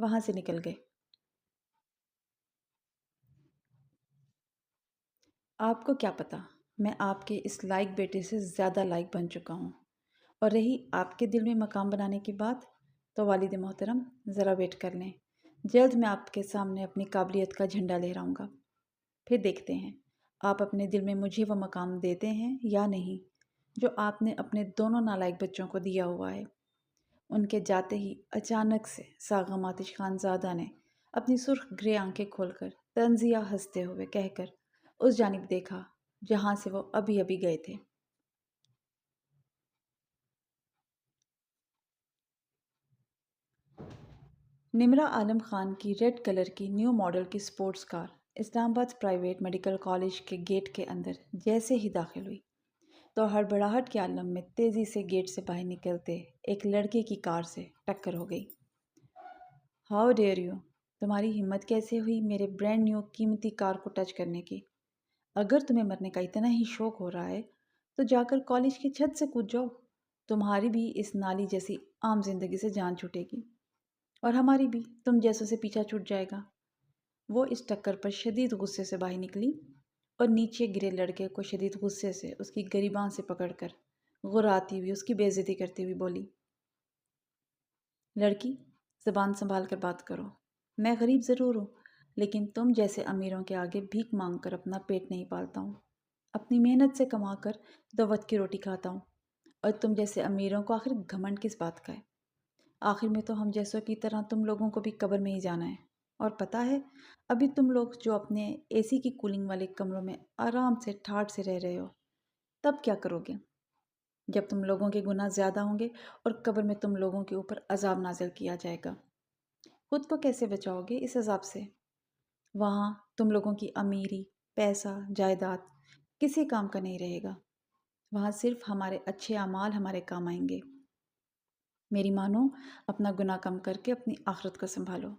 وہاں سے نکل گئے۔ آپ کو کیا پتا، میں آپ کے اس لائق بیٹے سے زیادہ لائق بن چکا ہوں۔ اور رہی آپ کے دل میں مقام بنانے کی بات، تو والد محترم ذرا ویٹ کر لیں، جلد میں آپ کے سامنے اپنی قابلیت کا جھنڈا لہراؤں گا۔ پھر دیکھتے ہیں آپ اپنے دل میں مجھے وہ مقام دیتے ہیں یا نہیں جو آپ نے اپنے دونوں نالائق بچوں کو دیا ہوا ہے۔ ان کے جاتے ہی اچانک سے ساغم آتش خان زادہ نے اپنی سرخ گرے آنکھیں کھول کر طنزیہ ہنستے ہوئے کہہ کر اس جانب دیکھا جہاں سے وہ ابھی ابھی گئے تھے۔ نمرہ عالم خان کی ریڈ کلر کی نیو ماڈل کی سپورٹس کار اسلام آباد پرائیویٹ میڈیکل کالج کے گیٹ کے اندر جیسے ہی داخل ہوئی تو ہڑبڑاہٹ کے عالم میں تیزی سے گیٹ سے باہر نکلتے ایک لڑکے کی کار سے ٹکر ہو گئی۔ ہاؤ ڈیئر یو، تمہاری ہمت کیسے ہوئی میرے برانڈ نیو قیمتی کار کو ٹچ کرنے کی؟ اگر تمہیں مرنے کا اتنا ہی شوق ہو رہا ہے تو جا کر کالج کی چھت سے کود جاؤ، تمہاری بھی اس نالی جیسی عام زندگی سے جان چھوٹے گی اور ہماری بھی تم جیسوں سے پیچھا چھوٹ جائے گا۔ وہ اس ٹکر پر شدید غصے سے باہر نکلی اور نیچے گرے لڑکے کو شدید غصے سے اس کی گریباں سے پکڑ کر غراتی ہوئی اس کی بے عزتی کرتی ہوئی بولی، لڑکی زبان سنبھال کر بات کرو، میں غریب ضرور ہوں لیکن تم جیسے امیروں کے آگے بھیک مانگ کر اپنا پیٹ نہیں پالتا ہوں، اپنی محنت سے کما کر دو وقت کی روٹی کھاتا ہوں، اور تم جیسے امیروں کو آخر گھمنڈ کس بات کا ہے؟ آخر میں تو ہم جیسوں کی طرح تم لوگوں کو بھی قبر میں ہی جانا ہے، اور پتہ ہے ابھی تم لوگ جو اپنے اے سی کی کولنگ والے کمروں میں آرام سے ٹھاٹھ سے رہ رہے ہو، تب کیا کرو گے جب تم لوگوں کے گناہ زیادہ ہوں گے اور قبر میں تم لوگوں کے اوپر عذاب نازل کیا جائے گا؟ خود کو کیسے بچاؤ گے اس عذاب سے؟ وہاں تم لوگوں کی امیری، پیسہ، جائیداد کسی کام کا نہیں رہے گا، وہاں صرف ہمارے اچھے اعمال ہمارے کام آئیں گے۔ میری مانو، اپنا گناہ کم کر کے اپنی آخرت کو سنبھالو،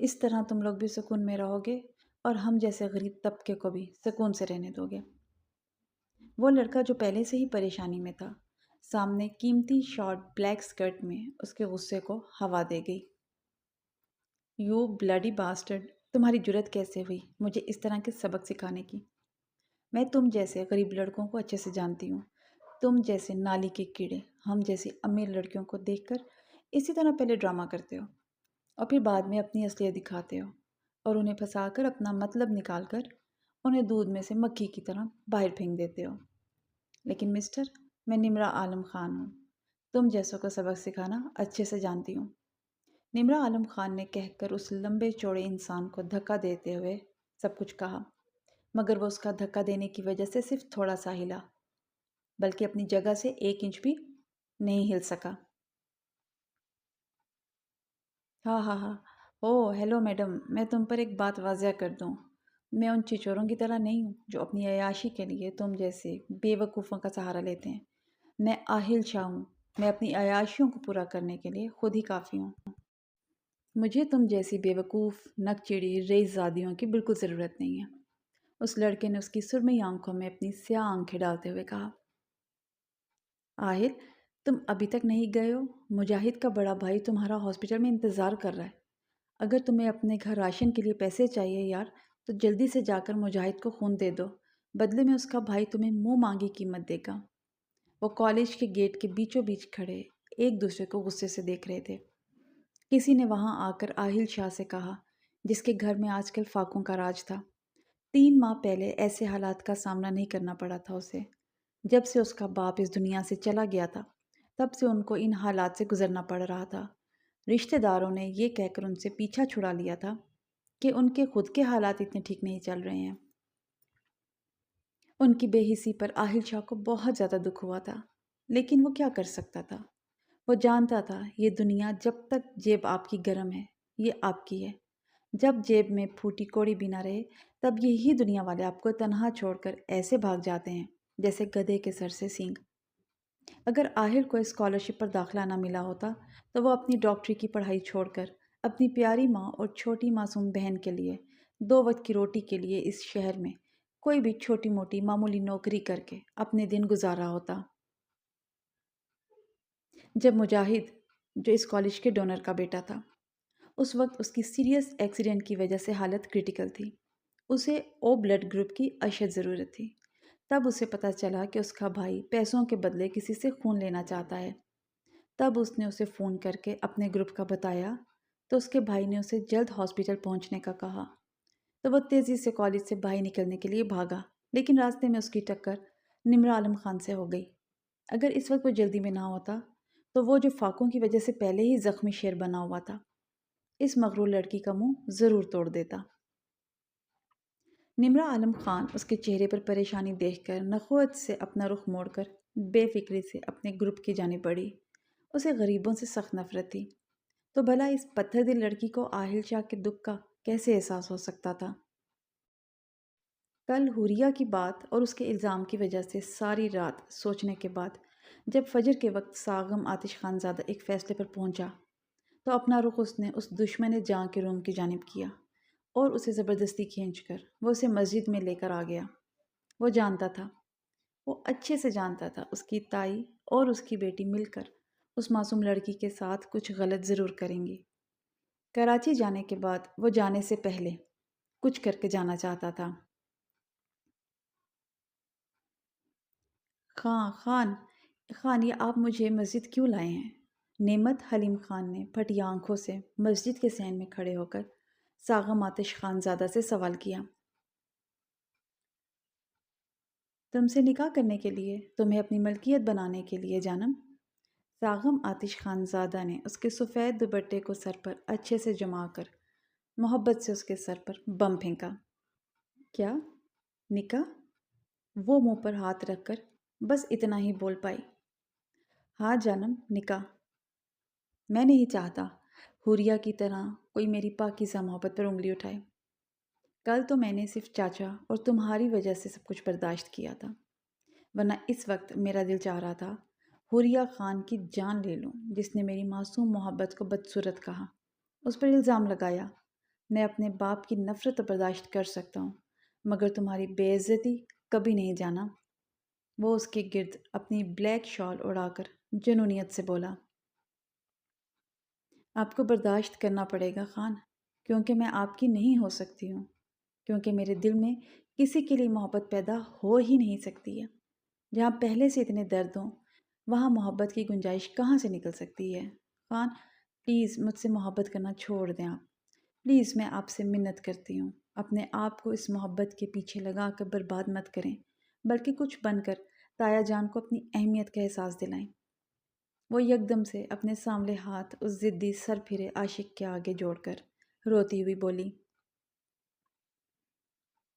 اس طرح تم لوگ بھی سکون میں رہو گے اور ہم جیسے غریب طبقے کو بھی سکون سے رہنے دو گے۔ وہ لڑکا جو پہلے سے ہی پریشانی میں تھا، سامنے قیمتی شارٹ بلیک سکرٹ میں اس کے غصے کو ہوا دے گئی۔ یو بلڈی باسٹرڈ، تمہاری جرت کیسے ہوئی مجھے اس طرح کے سبق سکھانے کی؟ میں تم جیسے غریب لڑکوں کو اچھے سے جانتی ہوں، تم جیسے نالی کے کیڑے ہم جیسی امیر لڑکیوں کو دیکھ کر اسی طرح پہلے ڈرامہ کرتے ہو اور پھر بعد میں اپنی اصلیت دکھاتے ہو اور انہیں پھنسا کر اپنا مطلب نکال کر انہیں دودھ میں سے مکھی کی طرح باہر پھینک دیتے ہو۔ لیکن مسٹر، میں نمرہ عالم خان ہوں، تم جیسوں کو سبق سکھانا اچھے سے جانتی ہوں۔ نمرہ عالم خان نے کہہ کر اس لمبے چوڑے انسان کو دھکا دیتے ہوئے سب کچھ کہا، مگر وہ اس کا دھکا دینے کی وجہ سے صرف تھوڑا سا ہلا، بلکہ اپنی جگہ سے 1 انچ بھی نہیں ہل سکا۔ ہاں ہاں ہاں، او ہیلو میڈم، میں تم پر ایک بات واضح کر دوں، میں ان چچوروں کی طرح نہیں ہوں جو اپنی عیاشی کے لیے تم جیسے بے وقوفوں کا سہارا لیتے ہیں۔ میں آہل شاہ ہوں، میں اپنی عیاشیوں کو پورا کرنے کے لیے خود ہی کافی ہوں۔ مجھے تم جیسی بے وقوف، نک چڑی، ریز زادیوں کی بالکل ضرورت نہیں ہے۔ اس لڑکے نے اس کی سرمئی آنکھوں میں اپنی سیاہ آنکھیں ڈالتے ہوئے کہا، آہل، تم ابھی تک نہیں گئے ہو؟ مجاہد کا بڑا بھائی تمہارا ہاسپٹل میں انتظار کر رہا ہے۔ اگر تمہیں اپنے گھر راشن کے لیے پیسے چاہیے یار، تو جلدی سے جا کر مجاہد کو خون دے دو، بدلے میں اس کا بھائی تمہیں منہ مانگی قیمت دے گا۔ وہ کالج کے گیٹ کے بیچوں بیچ کھڑے ایک دوسرے کو غصے سے دیکھ رہے تھے۔ کسی نے وہاں آ کر آہل شاہ سے کہا، جس کے گھر میں آج کل فاقوں کا راج تھا، 3 ماہ پہلے ایسے حالات کا سامنا نہیں کرنا پڑا تھا اسے۔ جب سے اس کا باپ اس دنیا سے چلا گیا تھا، تب سے ان کو ان حالات سے گزرنا پڑ رہا تھا۔ رشتہ داروں نے یہ کہہ کر ان سے پیچھا چھڑا لیا تھا کہ ان کے خود کے حالات اتنے ٹھیک نہیں چل رہے ہیں۔ ان کی بے حسی پر آہل شاہ کو بہت زیادہ دکھ ہوا تھا، لیکن وہ کیا کر سکتا تھا؟ وہ جانتا تھا یہ دنیا جب تک جیب آپ کی گرم ہے، یہ آپ کی ہے۔ جب جیب میں پھوٹی کوڑی بھی نہ رہے، تب یہی دنیا والے آپ کو تنہا چھوڑ کر ایسے بھاگ جاتے ہیں جیسے گدھے کے سر سے سینگ۔ اگر آہل کو اسکالرشپ پر داخلہ نہ ملا ہوتا تو وہ اپنی ڈاکٹری کی پڑھائی چھوڑ کر اپنی پیاری ماں اور چھوٹی معصوم بہن کے لیے 2 وقت کی روٹی کے لیے اس شہر میں کوئی بھی چھوٹی موٹی معمولی نوکری کر کے اپنے دن گزارا ہوتا۔ جب مجاہد، جو اس کالج کے ڈونر کا بیٹا تھا، اس وقت اس کی سیریس ایکسیڈنٹ کی وجہ سے حالت کرٹیکل تھی۔ اسے او بلڈ گروپ کی اشد ضرورت تھی۔ تب اسے پتہ چلا کہ اس کا بھائی پیسوں کے بدلے کسی سے خون لینا چاہتا ہے۔ تب اس نے اسے فون کر کے اپنے گروپ کا بتایا تو اس کے بھائی نے اسے جلد ہاسپٹل پہنچنے کا کہا۔ تو وہ تیزی سے کالج سے باہر نکلنے کے لیے بھاگا، لیکن راستے میں اس کی ٹکر نمرہ عالم خان سے ہو گئی۔ اگر اس وقت وہ جلدی میں نہ ہوتا تو وہ جو فاقوں کی وجہ سے پہلے ہی زخمی شیر بنا ہوا تھا، اس مغرور لڑکی کا منہ ضرور توڑ دیتا۔ نمرہ عالم خان اس کے چہرے پر پریشانی دیکھ کر نخوت سے اپنا رخ موڑ کر بے فکری سے اپنے گروپ کی جانب بڑھی۔ اسے غریبوں سے سخت نفرت تھی، تو بھلا اس پتھر دل لڑکی کو آہل شاہ کے دکھ کا کیسے احساس ہو سکتا تھا؟ کل حوریہ کی بات اور اس کے الزام کی وجہ سے ساری رات سوچنے کے بعد جب فجر کے وقت ساغم آتش خان زادہ ایک فیصلے پر پہنچا تو اپنا رخ اس نے اس دشمن جاں کے روم کی جانب کیا اور اسے زبردستی کھینچ کر وہ اسے مسجد میں لے کر آ گیا۔ وہ جانتا تھا، وہ اچھے سے جانتا تھا اس کی تائی اور اس کی بیٹی مل کر اس معصوم لڑکی کے ساتھ کچھ غلط ضرور کریں گی۔ کراچی جانے کے بعد وہ جانے سے پہلے کچھ کر کے جانا چاہتا تھا۔ خان خان یہ آپ مجھے مسجد کیوں لائے ہیں؟ نعمت حلیم خان نے پھٹی آنکھوں سے مسجد کے صحن میں کھڑے ہو کر ساغم آتش خان زادہ سے سوال کیا۔ تم سے نکاح کرنے کے لیے، تمہیں اپنی ملکیت بنانے کے لیے جانم۔ ساغم آتش خان زادہ نے اس کے سفید دوپٹے کو سر پر اچھے سے جما کر محبت سے اس کے سر پر بم پھینکا۔ کیا؟ نکاح؟ وہ منہ پر ہاتھ رکھ کر بس اتنا ہی بول پائی۔ ہاں جانم، نکاح۔ میں نہیں چاہتا حوریہ کی طرح کوئی میری پاکیزہ محبت پر انگلی اٹھائے۔ کل تو میں نے صرف چاچا اور تمہاری وجہ سے سب کچھ برداشت کیا تھا، ورنہ اس وقت میرا دل چاہ رہا تھا حوریہ خان کی جان لے لوں، جس نے میری معصوم محبت کو بدصورت کہا، اس پر الزام لگایا۔ میں اپنے باپ کی نفرت تو برداشت کر سکتا ہوں، مگر تمہاری بے عزتی کبھی نہیں جانا۔ وہ اس کے گرد اپنی بلیک شال اڑا کر جنونیت سے بولا۔ آپ کو برداشت کرنا پڑے گا خان، کیونکہ میں آپ کی نہیں ہو سکتی ہوں، کیونکہ میرے دل میں کسی کے لیے محبت پیدا ہو ہی نہیں سکتی ہے۔ جہاں پہلے سے اتنے درد ہوں وہاں محبت کی گنجائش کہاں سے نکل سکتی ہے؟ خان پلیز مجھ سے محبت کرنا چھوڑ دیں آپ، پلیز میں آپ سے منت کرتی ہوں، اپنے آپ کو اس محبت کے پیچھے لگا کر برباد مت کریں، بلکہ کچھ بن کر تایا جان کو اپنی اہمیت کا احساس دلائیں۔ وہ یکدم سے اپنے سامنے ہاتھ اس ضدی سر پھرے عاشق کے آگے جوڑ کر روتی ہوئی بولی۔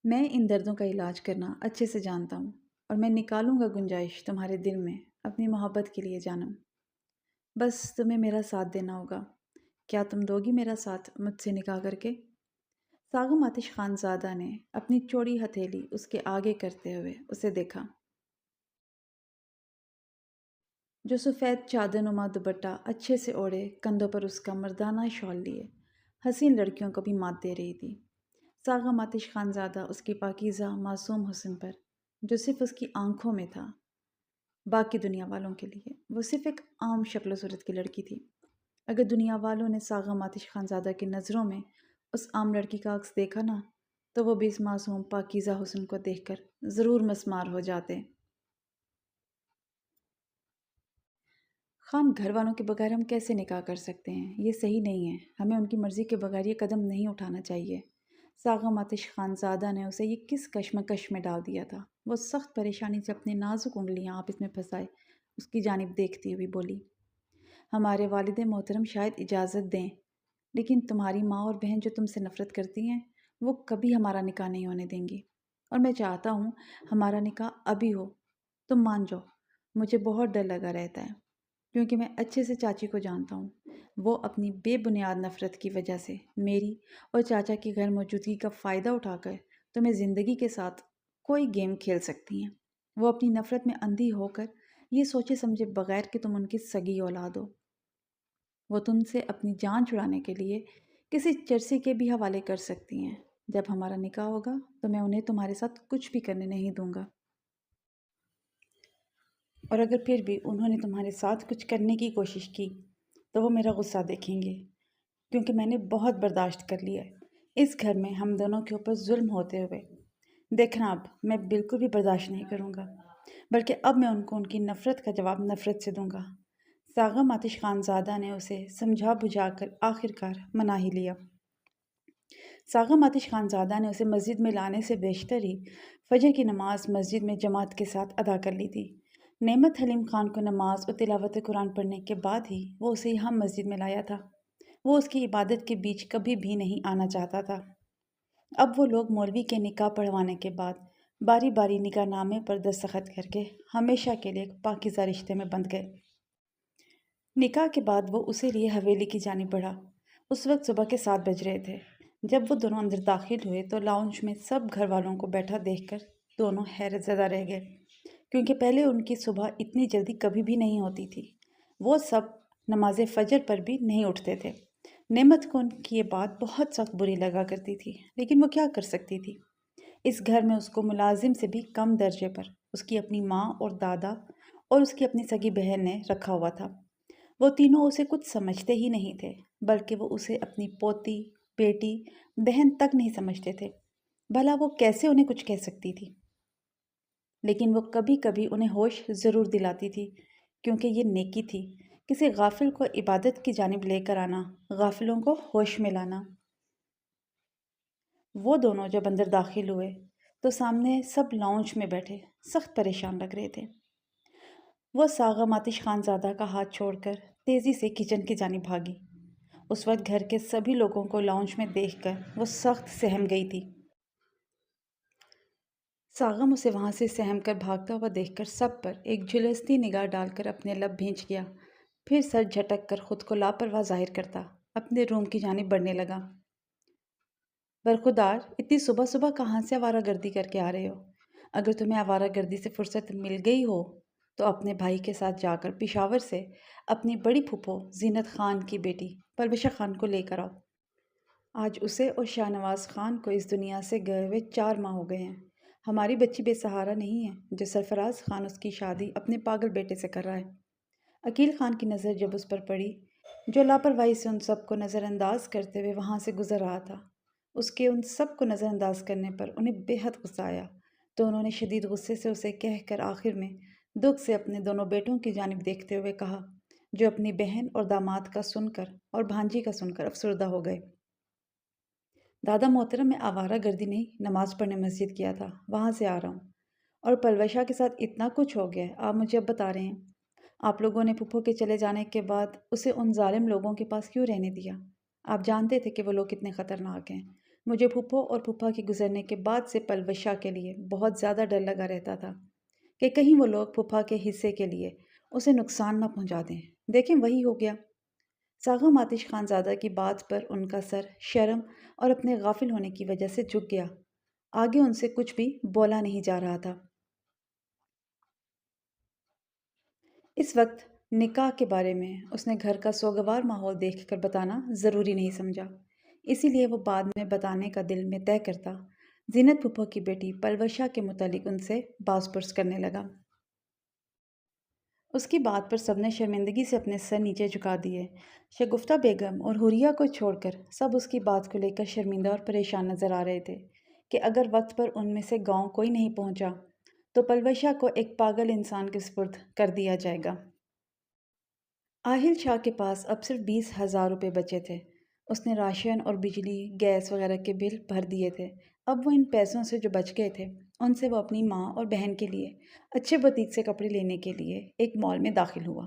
میں ان دردوں کا علاج کرنا اچھے سے جانتا ہوں، اور میں نکالوں گا گنجائش تمہارے دل میں اپنی محبت کے لیے جانم۔ بس تمہیں میرا ساتھ دینا ہوگا۔ کیا تم دو گی میرا ساتھ مجھ سے نکاح کر کے؟ ساغم آتش خان زادہ نے اپنی چوڑی ہتھیلی اس کے آگے کرتے ہوئے اسے دیکھا، جو سفید چادر نما دوپٹہ اچھے سے اوڑھے کندھوں پر اس کا مردانہ شال لیے حسین لڑکیوں کو بھی مات دے رہی تھی۔ ساغم آتش خان زادہ اس کی پاکیزہ معصوم حسن پر، جو صرف اس کی آنکھوں میں تھا، باقی دنیا والوں کے لیے وہ صرف ایک عام شکل و صورت کی لڑکی تھی۔ اگر دنیا والوں نے ساغم آتش خان زادہ کی نظروں میں اس عام لڑکی کا عکس دیکھا نا، تو وہ بھی اس معصوم پاکیزہ حسن کو دیکھ کر ضرور مسمار ہو جاتے۔ خان گھر والوں کے بغیر ہم کیسے نکاح کر سکتے ہیں؟ یہ صحیح نہیں ہے، ہمیں ان کی مرضی کے بغیر یہ قدم نہیں اٹھانا چاہیے۔ ساغم آتش خان زادہ نے اسے یہ کس کشمکش میں ڈال دیا تھا؟ وہ سخت پریشانی سے اپنے نازک انگلیاں آپس میں پھنسائے اس کی جانب دیکھتی ہوئی بولی۔ ہمارے والد محترم شاید اجازت دیں، لیکن تمہاری ماں اور بہن جو تم سے نفرت کرتی ہیں وہ کبھی ہمارا نکاح نہیں ہونے دیں گی، اور میں چاہتا ہوں ہمارا نکاح ابھی ہو۔ تم مان جاؤ، مجھے بہت ڈر لگا رہتا ہے، کیونکہ میں اچھے سے چاچی کو جانتا ہوں، وہ اپنی بے بنیاد نفرت کی وجہ سے میری اور چاچا کی غیر موجودگی کا فائدہ اٹھا کر تمہیں زندگی کے ساتھ کوئی گیم کھیل سکتی ہیں۔ وہ اپنی نفرت میں اندھی ہو کر یہ سوچے سمجھے بغیر کہ تم ان کی سگی اولاد ہو، وہ تم سے اپنی جان چھڑانے کے لیے کسی چرسی کے بھی حوالے کر سکتی ہیں۔ جب ہمارا نکاح ہوگا تو میں انہیں تمہارے ساتھ کچھ بھی کرنے نہیں دوں گا، اور اگر پھر بھی انہوں نے تمہارے ساتھ کچھ کرنے کی کوشش کی تو وہ میرا غصہ دیکھیں گے، کیونکہ میں نے بہت برداشت کر لیا ہے اس گھر میں ہم دونوں کے اوپر ظلم ہوتے ہوئے۔ دیکھنا اب میں بالکل بھی برداشت نہیں کروں گا، بلکہ اب میں ان کو ان کی نفرت کا جواب نفرت سے دوں گا۔ ساغم آتش خانزادہ نے اسے سمجھا بجھا کر آخرکار منا ہی لیا۔ ساغم آتش خانزادہ نے اسے مسجد میں لانے سے بیشتر ہی فجر کی نماز مسجد میں جماعت کے ساتھ ادا کر لی تھی۔ نعمت حلیم خان کو نماز اور تلاوت قرآن پڑھنے کے بعد ہی وہ اسے یہاں مسجد میں لایا تھا۔ وہ اس کی عبادت کے بیچ کبھی بھی نہیں آنا چاہتا تھا۔ اب وہ لوگ مولوی کے نکاح پڑھوانے کے بعد باری باری نکاح نامے پر دستخط کر کے ہمیشہ کے لیے ایک پاکیزہ رشتے میں بندھ گئے۔ نکاح کے بعد وہ اسے لیے حویلی کی جانب بڑھا۔ اس وقت صبح کے 7 بج رہے تھے۔ جب وہ دونوں اندر داخل ہوئے تو لاؤنج میں سب گھر والوں کو بیٹھا دیکھ کر دونوں حیرت زدہ رہ گئے، کیونکہ پہلے ان کی صبح اتنی جلدی کبھی بھی نہیں ہوتی تھی۔ وہ سب نماز فجر پر بھی نہیں اٹھتے تھے۔ نعمت کو ان کی یہ بات بہت سخت بری لگا کرتی تھی، لیکن وہ کیا کر سکتی تھی؟ اس گھر میں اس کو ملازم سے بھی کم درجے پر اس کی اپنی ماں اور دادا اور اس کی اپنی سگی بہن نے رکھا ہوا تھا۔ وہ تینوں اسے کچھ سمجھتے ہی نہیں تھے، بلکہ وہ اسے اپنی پوتی، بیٹی، بہن تک نہیں سمجھتے تھے۔ بھلا وہ کیسے انہیں کچھ کہہ سکتی تھی؟ لیکن وہ کبھی کبھی انہیں ہوش ضرور دلاتی تھی، کیونکہ یہ نیکی تھی، کسی غافل کو عبادت کی جانب لے کر آنا، غافلوں کو ہوش میں لانا۔ وہ دونوں جب اندر داخل ہوئے تو سامنے سب لاؤنج میں بیٹھے سخت پریشان لگ رہے تھے۔ وہ ساغم آتش خانزادہ کا ہاتھ چھوڑ کر تیزی سے کچن کی جانب بھاگی۔ اس وقت گھر کے سبھی لوگوں کو لاؤنج میں دیکھ کر وہ سخت سہم گئی تھی۔ ساغم اسے وہاں سے سہم کر بھاگتا ہوا دیکھ کر سب پر ایک جھلستی نگاہ ڈال کر اپنے لب بھینچ گیا، پھر سر جھٹک کر خود کو لاپرواہ ظاہر کرتا اپنے روم کی جانب بڑھنے لگا۔ برخودار، اتنی صبح صبح کہاں سے آوارہ گردی کر کے آ رہے ہو؟ اگر تمہیں آوارہ گردی سے فرصت مل گئی ہو تو اپنے بھائی کے ساتھ جا کر پشاور سے اپنی بڑی پھپھو زینت خان کی بیٹی پروشہ خان کو لے کر آؤ۔ آج اسے اور شاہ نواز خان کو اس دنیا سے گئے ہوئے 4 ماہ ہو گئے ہیں۔ ہماری بچی بے سہارا نہیں ہے جو سرفراز خان اس کی شادی اپنے پاگل بیٹے سے کر رہا ہے۔ عقیل خان کی نظر جب اس پر پڑی، جو لاپرواہی سے ان سب کو نظر انداز کرتے ہوئے وہاں سے گزر رہا تھا، اس کے ان سب کو نظر انداز کرنے پر انہیں بے حد غصہ آیا، تو انہوں نے شدید غصے سے اسے کہہ کر آخر میں دکھ سے اپنے دونوں بیٹوں کی جانب دیکھتے ہوئے کہا، جو اپنی بہن اور داماد کا سن کر اور بھانجی کا سن کر افسردہ ہو گئے۔ دادا محترم، میں آوارہ گردی نہیں، نماز پڑھنے مسجد کیا تھا، وہاں سے آ رہا ہوں، اور پلوشہ کے ساتھ اتنا کچھ ہو گیا ہے آپ مجھے اب بتا رہے ہیں۔ آپ لوگوں نے پھپھو کے چلے جانے کے بعد اسے ان ظالم لوگوں کے پاس کیوں رہنے دیا؟ آپ جانتے تھے کہ وہ لوگ کتنے خطرناک ہیں۔ مجھے پھپھو اور پھپھا کے گزرنے کے بعد سے پلوشہ کے لیے بہت زیادہ ڈر لگا رہتا تھا کہ کہیں وہ لوگ پھپھا کے حصے کے لیے اسے نقصان نہ پہنچا دیں۔ دیکھیں وہی ہو گیا۔ ساغم آتش خانزادہ کی بات پر ان کا سر شرم اور اپنے غافل ہونے کی وجہ سے جھک گیا، آگے ان سے کچھ بھی بولا نہیں جا رہا تھا۔ اس وقت نکاح کے بارے میں اس نے گھر کا سوگوار ماحول دیکھ کر بتانا ضروری نہیں سمجھا، اسی لیے وہ بعد میں بتانے کا دل میں طے کرتا زینت پھپھو کی بیٹی پلوشہ کے متعلق ان سے باز پرس کرنے لگا۔ اس کی بات پر سب نے شرمندگی سے اپنے سر نیچے جھکا دیے۔ شگفتہ بیگم اور حوریہ کو چھوڑ کر سب اس کی بات کو لے کر شرمندہ اور پریشان نظر آ رہے تھے کہ اگر وقت پر ان میں سے گاؤں کوئی نہیں پہنچا تو پلوشہ کو ایک پاگل انسان کے سپرد کر دیا جائے گا۔ آہل شاہ کے پاس اب صرف 20,000 روپے بچے تھے۔ اس نے راشن اور بجلی، گیس وغیرہ کے بل بھر دیے تھے۔ اب وہ ان پیسوں سے جو بچ گئے تھے ان سے وہ اپنی ماں اور بہن کے لیے اچھے بوتیک سے کپڑے لینے کے لیے ایک مال میں داخل ہوا۔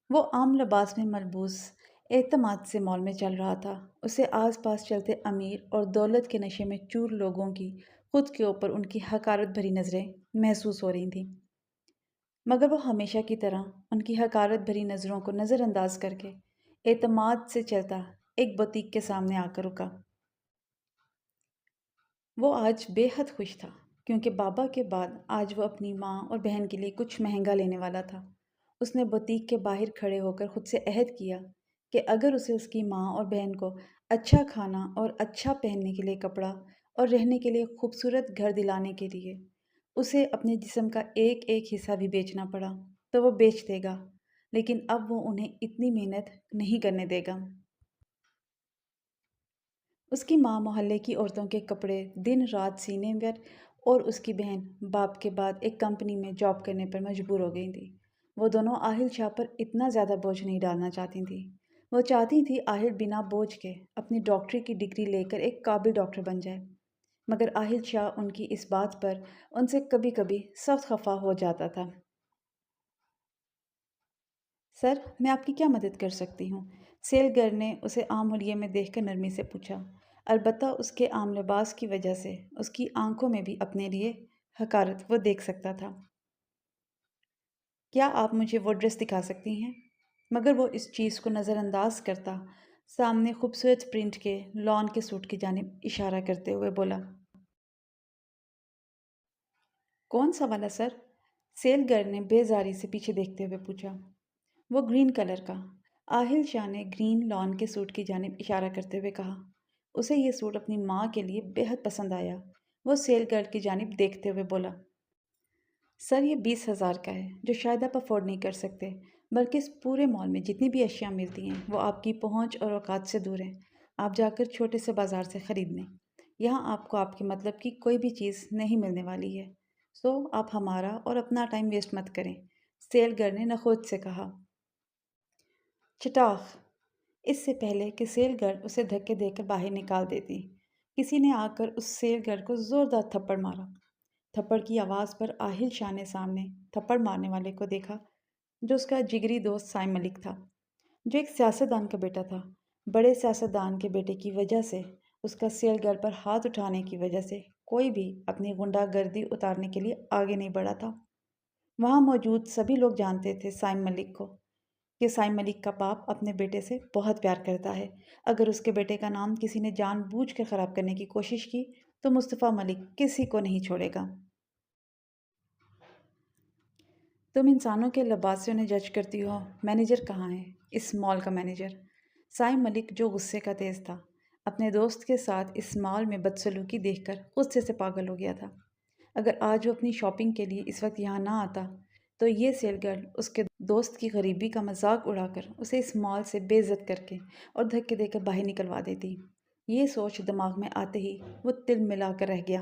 وہ عام لباس میں ملبوس اعتماد سے مال میں چل رہا تھا۔ اسے آس پاس چلتے امیر اور دولت کے نشے میں چور لوگوں کی خود کے اوپر ان کی حقارت بھری نظریں محسوس ہو رہی تھیں، مگر وہ ہمیشہ کی طرح ان کی حقارت بھری نظروں کو نظر انداز کر کے اعتماد سے چلتا ایک بوتیک کے سامنے آ کر رکا۔ وہ آج بے حد خوش تھا، کیونکہ بابا کے بعد آج وہ اپنی ماں اور بہن کے لیے کچھ مہنگا لینے والا تھا۔ اس نے بوتیک کے باہر کھڑے ہو کر خود سے عہد کیا کہ اگر اسے اس کی ماں اور بہن کو اچھا کھانا اور اچھا پہننے کے لیے کپڑا اور رہنے کے لیے خوبصورت گھر دلانے کے لیے اسے اپنے جسم کا ایک ایک حصہ بھی بیچنا پڑا تو وہ بیچ دے گا، لیکن اب وہ انہیں اتنی محنت نہیں کرنے دے گا۔ اس کی ماں محلے کی عورتوں کے کپڑے دن رات سینے پر، اور اس کی بہن باپ کے بعد ایک کمپنی میں جاب کرنے پر مجبور ہو گئی تھی۔ وہ دونوں آہل شاہ پر اتنا زیادہ بوجھ نہیں ڈالنا چاہتی تھیں۔ وہ چاہتی تھی آہل بنا بوجھ کے اپنی ڈاکٹری کی ڈگری لے کر ایک قابل ڈاکٹر بن جائے، مگر آہل شاہ ان کی اس بات پر ان سے کبھی کبھی سخت خفا ہو جاتا تھا۔ سر، میں آپ کی کیا مدد کر سکتی ہوں؟ سیل گر نے اسے عام حلیے میں دیکھ کر نرمی سے پوچھا۔ البتہ اس کے عام لباس کی وجہ سے اس کی آنکھوں میں بھی اپنے لیے حقارت وہ دیکھ سکتا تھا۔ کیا آپ مجھے وہ ڈریس دکھا سکتی ہیں؟ مگر وہ اس چیز کو نظر انداز کرتا سامنے خوبصورت پرنٹ کے لان کے سوٹ کی جانب اشارہ کرتے ہوئے بولا۔ کون سا والا سر؟ سیل گر نے بیزاری سے پیچھے دیکھتے ہوئے پوچھا۔ وہ گرین کلر کا۔ آہل شاہ نے گرین لان کے سوٹ کی جانب اشارہ کرتے ہوئے کہا۔ اسے یہ سوٹ اپنی ماں کے لیے بے حد پسند آیا۔ وہ سیل گر کی جانب دیکھتے ہوئے بولا۔ سر، یہ 20,000 کا ہے، جو شاید آپ افورڈ نہیں کر سکتے، بلکہ اس پورے مال میں جتنی بھی اشیاء ملتی ہیں وہ آپ کی پہنچ اور اوقات سے دور ہیں۔ آپ جا کر چھوٹے سے بازار سے خرید لیں۔ یہاں آپ کو آپ کے مطلب کی کوئی بھی چیز نہیں ملنے والی ہے، سو آپ ہمارا اور اپنا ٹائم ویسٹ مت کریں، سیل گر نے نخوت سے کہا۔ چٹاخ! اس سے پہلے کہ سیل گر اسے دھکے دے کر باہر نکال دیتی، کسی نے آ کر اس سیل گر کو زوردار تھپڑ مارا۔ تھپڑ کی آواز پر آہل شاہ نے سامنے تھپڑ مارنے والے کو دیکھا، جو اس کا جگری دوست سائم ملک تھا، جو ایک سیاستدان کا بیٹا تھا۔ بڑے سیاستدان کے بیٹے کی وجہ سے اس کا سیل گر پر ہاتھ اٹھانے کی وجہ سے کوئی بھی اپنی غنڈہ گردی اتارنے کے لیے آگے نہیں بڑھا تھا۔ وہاں موجود سبھی لوگ جانتے تھے سائم ملک کو، کہ سائم ملک کا باپ اپنے بیٹے سے بہت پیار کرتا ہے۔ اگر اس کے بیٹے کا نام کسی نے جان بوجھ کر خراب کرنے کی کوشش کی تو مصطفیٰ ملک کسی کو نہیں چھوڑے گا۔ تم انسانوں کے لباس سے انہیں جج کرتی ہو۔ مینیجر کہاں ہے؟ اس مال کا مینیجر؟ سائم ملک، جو غصے کا تیز تھا، اپنے دوست کے ساتھ اس مال میں بدسلوکی دیکھ کر غصے سے پاگل ہو گیا تھا۔ اگر آج وہ اپنی شاپنگ کے لیے اس وقت یہاں نہ آتا تو یہ سیل گرل اس کے دوست کی غریبی کا مذاق اڑا کر اسے اس مال سے بے عزت کر کے اور دھکے دے کر باہر نکلوا دیتی۔ یہ سوچ دماغ میں آتے ہی وہ تل ملا کر رہ گیا۔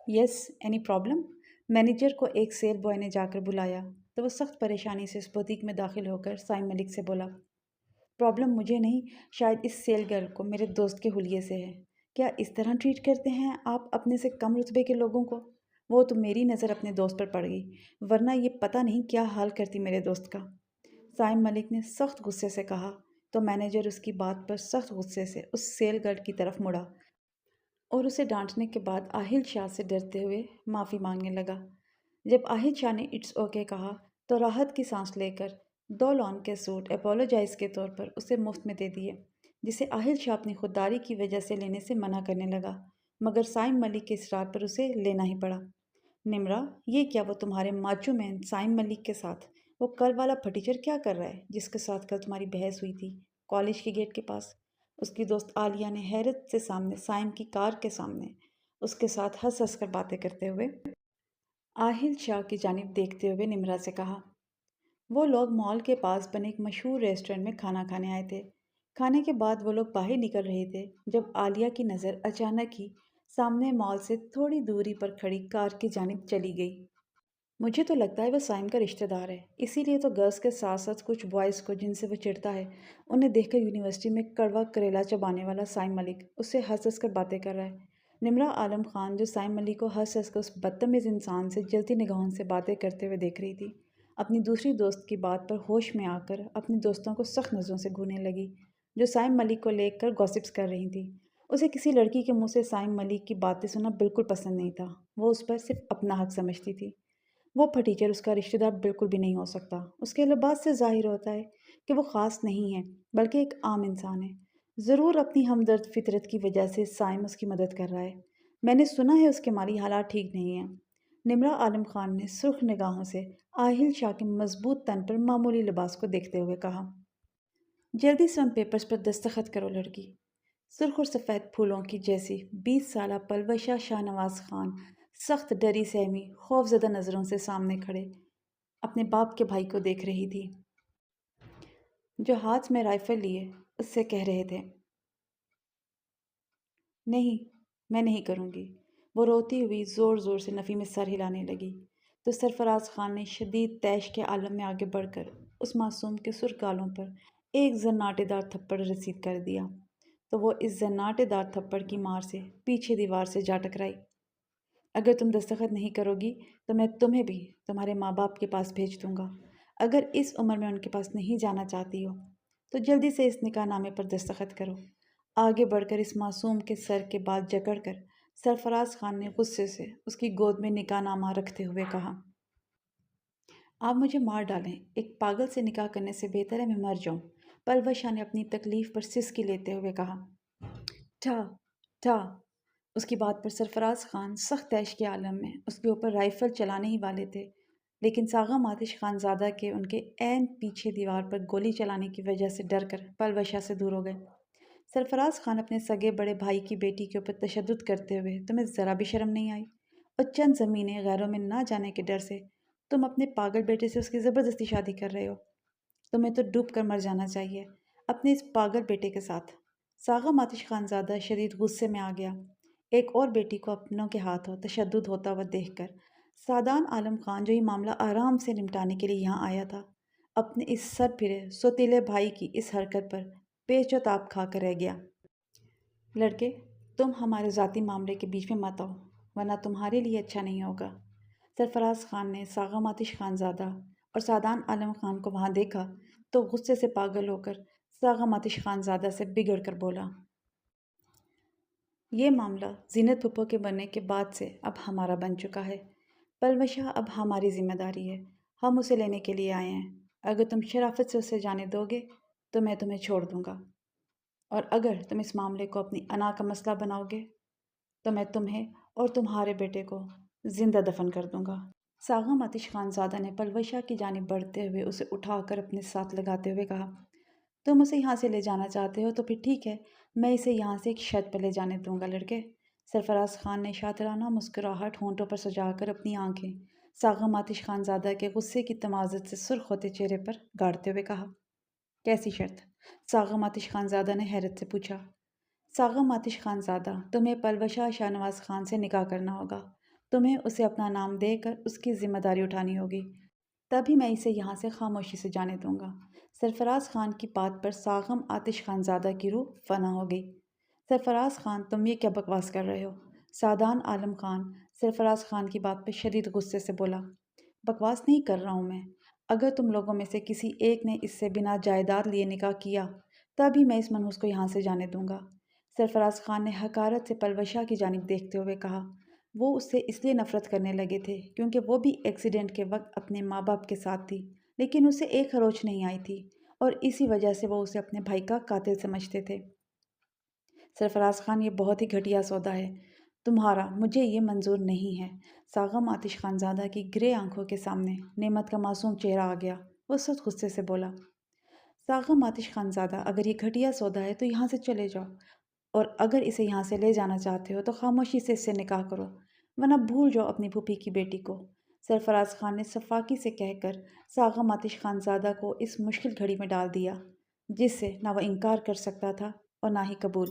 یس، اینی پرابلم؟ مینیجر کو ایک سیل بوائے نے جا کر بلایا تو وہ سخت پریشانی سے اس بوتیک میں داخل ہو کر سائم ملک سے بولا۔ پرابلم مجھے نہیں، شاید اس سیل گرل کو میرے دوست کے حلیے سے ہے۔ کیا اس طرح ٹریٹ کرتے ہیں آپ اپنے سے کم رتبے کے لوگوں کو؟ وہ تو میری نظر اپنے دوست پر پڑ گئی، ورنہ یہ پتہ نہیں کیا حال کرتی میرے دوست کا، سائم ملک نے سخت غصے سے کہا۔ تو مینیجر اس کی بات پر سخت غصے سے اس سیل گرل کی طرف مڑا اور اسے ڈانٹنے کے بعد آہل شاہ سے ڈرتے ہوئے معافی مانگنے لگا۔ جب آہل شاہ نے اٹس اوکے کہا تو راحت کی سانس لے کر 2 لان کے سوٹ اپولوجائز کے طور پر اسے مفت میں دے دیے، جسے آہل شاہ اپنی خودداری کی وجہ سے لینے سے منع کرنے لگا، مگر سائم ملک کے اصرار پر اسے لینا ہی پڑا۔ نمرا، یہ کیا وہ تمہارے ماچو مین سائم ملک کے ساتھ وہ کل والا پھٹیچر کیا کر رہا ہے جس کے ساتھ کل تمہاری بحث ہوئی تھی کالج کے گیٹ کے پاس؟ اس کی دوست عالیہ نے حیرت سے سامنے سائم کی کار کے سامنے اس کے ساتھ ہنس ہنس کر باتیں کرتے ہوئے آہل شاہ کی جانب دیکھتے ہوئے نمرا سے کہا۔ وہ لوگ مال کے پاس بنے ایک مشہور ریسٹورنٹ میں کھانا کھانے آئے تھے۔ کھانے کے بعد وہ لوگ باہر نکل رہے تھے جب عالیہ کی نظر اچانک ہی سامنے مال سے تھوڑی دوری پر کھڑی کار کی جانب چلی گئی۔ مجھے تو لگتا ہے وہ سائم کا رشتہ دار ہے، اسی لیے تو گرلز کے ساتھ ساتھ کچھ بوائز کو جن سے وہ چڑھتا ہے انہیں دیکھ کر یونیورسٹی میں کڑوا کریلا چبانے والا سائم ملک اس سے ہنس ہنس کر باتیں کر رہا ہے۔ نمرا عالم خان، جو سائم ملک کو ہنس ہنس کر اس بدتمیز انسان سے جلتی نگاہوں سے باتیں کرتے ہوئے دیکھ رہی تھی، اپنی دوسری دوست کی بات پر ہوش میں آ کر اپنی دوستوں کو سخت نظروں سے گھورنے لگی جو سائم ملک کو لے کر گوسپس کر رہی تھیں۔ اسے کسی لڑکی کے منہ سے سائم ملک کی باتیں سننا بالکل پسند نہیں تھا، وہ اس پر صرف اپنا حق سمجھتی تھی۔ وہ پھٹیچر اس کا رشتہ دار بالکل بھی نہیں ہو سکتا، اس کے لباس سے ظاہر ہوتا ہے کہ وہ خاص نہیں ہے بلکہ ایک عام انسان ہے۔ ضرور اپنی ہمدرد فطرت کی وجہ سے سائم اس کی مدد کر رہا ہے۔ میں نے سنا ہے اس کے مالی حالات ٹھیک نہیں ہیں۔ نمرا عالم خان نے سرخ نگاہوں سے آہل شاہ کے مضبوط تن پر معمولی لباس کو دیکھتے ہوئے کہا۔ جلدی سے ان پیپرز پر دستخط کرو لڑکی۔ سرخ اور سفید پھولوں کی جیسی 20 سالہ پلوشہ شاہ نواز خان سخت ڈری سہمی خوف زدہ نظروں سے سامنے کھڑے اپنے باپ کے بھائی کو دیکھ رہی تھی، جو ہاتھ میں رائفل لیے اس سے کہہ رہے تھے، نہیں، میں نہیں کروں گی۔ وہ روتی ہوئی زور زور سے نفی میں سر ہلانے لگی تو سرفراز خان نے شدید طیش کے عالم میں آگے بڑھ کر اس معصوم کے سرخ گالوں پر ایک زناٹے دار تھپڑ رسید کر دیا تو وہ اس زناٹے دار تھپڑ کی مار سے پیچھے دیوار سے جا ٹکرائی۔ اگر تم دستخط نہیں کرو گی تو میں تمہیں بھی تمہارے ماں باپ کے پاس بھیج دوں گا۔ اگر اس عمر میں ان کے پاس نہیں جانا چاہتی ہو تو جلدی سے اس نکاح نامے پر دستخط کرو۔ آگے بڑھ کر اس معصوم کے سر کے بال جکڑ کر سرفراز خان نے غصے سے اس کی گود میں نکاح نامہ رکھتے ہوئے کہا، آپ مجھے مار ڈالیں، ایک پاگل سے نکاح کرنے سے بہتر ہے میں مر جاؤں۔ پلوش شاہ نے اپنی تکلیف پر سسکی لیتے ہوئے کہا، ٹھا ٹھا۔ اس کی بات پر سرفراز خان سخت طیش کے عالم میں اس کے اوپر رائفل چلانے ہی والے تھے، لیکن ساغم آتش خان زادہ کے ان کے عین پیچھے دیوار پر گولی چلانے کی وجہ سے ڈر کر پلوش شاہ سے دور ہو گئے۔ سرفراز خان اپنے سگے بڑے بھائی کی بیٹی کے اوپر تشدد کرتے ہوئے، تمہیں ذرا بھی شرم نہیں آئی؟ اور چند زمینیں غیروں میں نہ جانے کے ڈر سے تم اپنے پاگل بیٹے سے اس کی زبردستی شادی کر رہے ہو۔ تمہیں تو ڈوب کر مر جانا چاہیے اپنے اس پاگل بیٹے کے ساتھ۔ ساغم آتش خان زادہ شدید غصے میں آ گیا۔ ایک اور بیٹی کو اپنوں کے ہاتھوں تشدد ہوتا ہوا دیکھ کر سعدان عالم خان، جو یہ معاملہ آرام سے نمٹانے کے لیے یہاں آیا تھا، اپنے اس سر پھرے سوتیلے بھائی کی اس حرکت پر پیچ و تاب کھا کر رہ گیا۔ لڑکے، تم ہمارے ذاتی معاملے کے بیچ میں مت آؤ ورنہ تمہارے لیے اچھا نہیں ہوگا۔ سرفراز خان نے ساغم آتش خان زادہ اور سعدان عالم خان کو وہاں دیکھا تو غصے سے پاگل ہو کر ساغم آتش خان زادہ سے بگڑ کر بولا، یہ معاملہ زینت پھپھو کے بننے کے بعد سے اب ہمارا بن چکا ہے۔ پلوش شاہ اب ہماری ذمہ داری ہے، ہم اسے لینے کے لیے آئے ہیں۔ اگر تم شرافت سے اسے جانے دو گے تو میں تمہیں چھوڑ دوں گا، اور اگر تم اس معاملے کو اپنی انا کا مسئلہ بناؤ گے تو میں تمہیں اور تمہارے بیٹے کو زندہ دفن کر دوں گا۔ ساغم آتش خان زادہ نے پلوش شاہ کی جانب بڑھتے ہوئے اسے اٹھا کر اپنے ساتھ لگاتے ہوئے کہا، تم اسے یہاں سے لے جانا چاہتے ہو تو پھر ٹھیک ہے، میں اسے یہاں سے ایک شرط پر لے جانے دوں گا لڑکے۔ سرفراز خان نے شاطرانہ مسکراہٹ ہونٹوں پر سجا کر اپنی آنکھیں ساغم آتش خان زادہ کے غصے کی تمازت سے سرخ ہوتے چہرے پر گاڑتے ہوئے کہا، کیسی شرط؟ ساغم آتش خان زادہ نے حیرت سے پوچھا۔ ساغم آتش خان زادہ، تمہیں پلوش شاہ شاہ نواز خان سے نکاح کرنا ہوگا، تمہیں اسے اپنا نام دے کر اس کی ذمہ داری اٹھانی ہوگی، تبھی میں اسے یہاں سے خاموشی سے جانے دوں گا۔ سرفراز خان کی بات پر ساغم آتش خان زادہ کی روح فنا ہو گئی۔ سرفراز خان، تم یہ کیا بکواس کر رہے ہو؟ سعدان عالم خان سرفراز خان کی بات پر شدید غصے سے بولا، بکواس نہیں کر رہا ہوں میں۔ اگر تم لوگوں میں سے کسی ایک نے اس سے بنا جائیداد لیے نکاح کیا تبھی میں اس منحوس کو یہاں سے جانے دوں گا۔ سرفراز خان نے حقارت سے پلوش شاہ کی جانب دیکھتے ہوئے کہا، وہ اس سے اس لیے نفرت کرنے لگے تھے کیونکہ وہ بھی ایکسیڈنٹ کے وقت اپنے ماں باپ کے ساتھ تھی، لیکن اسے ایک خروچ نہیں آئی تھی اور اسی وجہ سے وہ اسے اپنے بھائی کا قاتل سمجھتے تھے۔ سرفراز خان، یہ بہت ہی گھٹیا سودا ہے تمہارا، مجھے یہ منظور نہیں ہے۔ ساغم آتش خان زادہ کی گرے آنکھوں کے سامنے نعمت کا معصوم چہرہ آ گیا۔ وہ سخت غصے سے بولا، ساغم آتش خان زادہ، اگر یہ گھٹیا سودا ہے تو یہاں سے چلے جاؤ، اور اگر اسے یہاں سے لے جانا چاہتے ہو تو خاموشی سے اس سے نکاح کرو ورنہ بھول جاؤ اپنی پھوپھی کی بیٹی کو۔ سرفراز خان نے صفاقی سے کہہ کر ساغم آتش خان زادہ کو اس مشکل گھڑی میں ڈال دیا جس سے نہ وہ انکار کر سکتا تھا اور نہ ہی قبول۔